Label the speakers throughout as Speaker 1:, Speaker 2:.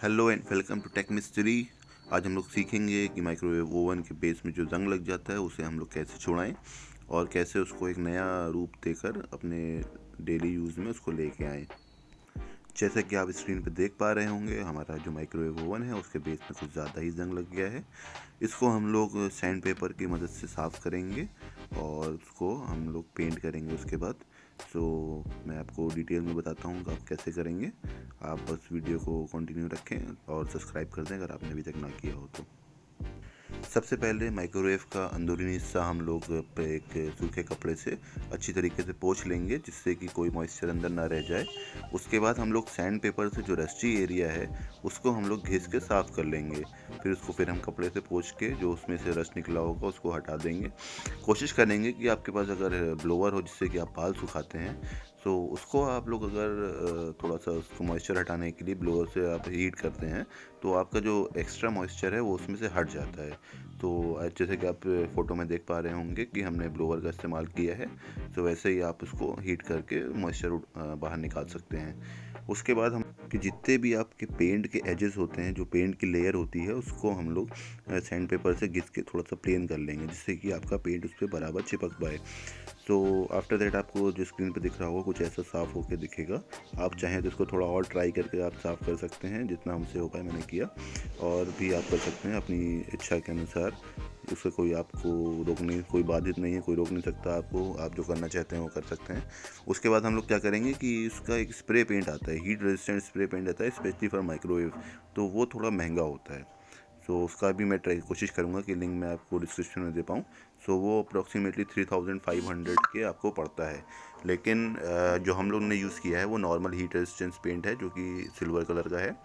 Speaker 1: Hello and welcome to tech mystery. आज हम लोग सीखेंगे कि माइक्रोवेव ओवन के बेस में जो जंग लग जाता है उसे हम लोग कैसे छुड़ाएं और कैसे उसको एक नया रूप देकर अपने डेली यूज़ में उसको लेके आएं। जैसा कि आप स्क्रीन पर देख पा रहे होंगे, हमारा जो माइक्रोवेव ओवन है उसके बेस में कुछ ज़्यादा ही जंग लग गया है। इसको हम लोग सैंड पेपर की मदद से साफ़ करेंगे और उसको हम लोग पेंट करेंगे उसके बाद। मैं आपको डिटेल में बताता हूँ कि आप कैसे करेंगे। आप बस वीडियो को कंटिन्यू रखें और सब्सक्राइब कर दें अगर आपने अभी तक ना किया हो तो। सबसे पहले माइक्रोवेव का अंदरूनी हिस्सा हम लोग एक सूखे कपड़े से अच्छी तरीके से पोंछ लेंगे जिससे कि कोई मॉइस्चर अंदर ना रह जाए। उसके बाद हम लोग सैंड पेपर से जो रस्टी एरिया है उसको हम लोग घिस के साफ़ कर लेंगे। फिर हम कपड़े से पोंछ के जो उसमें से रस्ट निकला होगा उसको हटा देंगे। कोशिश करेंगे कि आपके पास अगर ब्लोअर हो जिससे कि आप बाल सुखाते हैं तो उसको आप लोग अगर थोड़ा सा उसको मॉइस्चर हटाने के लिए ब्लोअर से आप हीट करते हैं तो आपका जो एक्स्ट्रा मॉइस्चर है वो उसमें से हट जाता है। तो जैसे कि आप फ़ोटो में देख पा रहे होंगे कि हमने ब्लोअर का इस्तेमाल किया है, तो वैसे ही आप उसको हीट करके मॉइस्चर बाहर निकाल सकते हैं। उसके बाद हम कि जितने भी आपके पेंट के एजेस होते हैं, जो पेंट की लेयर होती है उसको हम लोग सैंड पेपर से घिस के थोड़ा सा प्लेन कर लेंगे जिससे कि आपका पेंट उस पर बराबर चिपक पाए। तो आफ्टर दैट आपको जो स्क्रीन पे दिख रहा होगा कुछ ऐसा साफ़ होकर दिखेगा। आप चाहें तो इसको थोड़ा और ट्राई करके आप साफ़ कर सकते हैं, जितना हमसे हो पाए मैंने किया। और भी आप कर सकते हैं अपनी इच्छा के अनुसार। उससे कोई आपको रोकने कोई बाधित नहीं है, कोई रोक नहीं सकता आपको। आप जो करना चाहते हैं वो कर सकते हैं। उसके बाद हम लोग क्या करेंगे कि इसका एक स्प्रे पेंट आता है, हीट रेजिस्टेंट स्प्रे पेंट आता है स्पेशली फॉर माइक्रोवेव, तो वो थोड़ा महंगा होता है। उसका भी मैं कोशिश करूँगा कि लिंक मैं आपको डिस्क्रिप्शन में दे पाऊँ। वो अप्रॉक्सीमेटली 3500 के आपको पड़ता है। लेकिन जो हम लोग ने यूज़ किया है वो नॉर्मल हीट रेजिस्टेंस पेंट है जो कि सिल्वर कलर का है।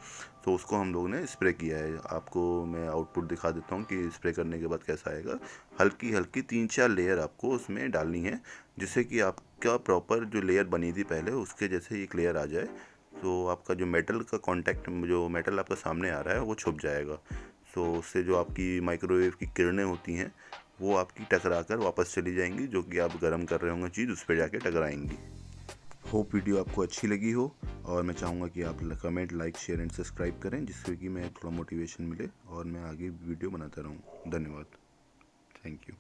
Speaker 1: उसको हम लोग ने स्प्रे किया है। आपको मैं आउटपुट दिखा देता हूँ कि स्प्रे करने के बाद कैसा आएगा। हल्की हल्की 3-4 लेयर आपको उसमें डालनी है जिससे कि आपका प्रॉपर जो लेयर बनी थी पहले उसके जैसे एक लेयर आ जाए। आपका जो मेटल का कांटेक्ट, जो मेटल आपका सामने आ रहा है वो छुप जाएगा। उससे जो आपकी माइक्रोवेव की किरणें होती हैं वो आपकी टकरा कर वापस चली जाएंगी, जो कि आप गर्म कर रहे होंगे चीज़ उस पर जाके टकराएंगी। होप वीडियो आपको अच्छी लगी हो और मैं चाहूँगा कि आप comment, like, share and subscribe करें जिससे कि मैं थोड़ा मोटिवेशन मिले और मैं आगे वीडियो बनाता रहूँ। धन्यवाद। Thank you.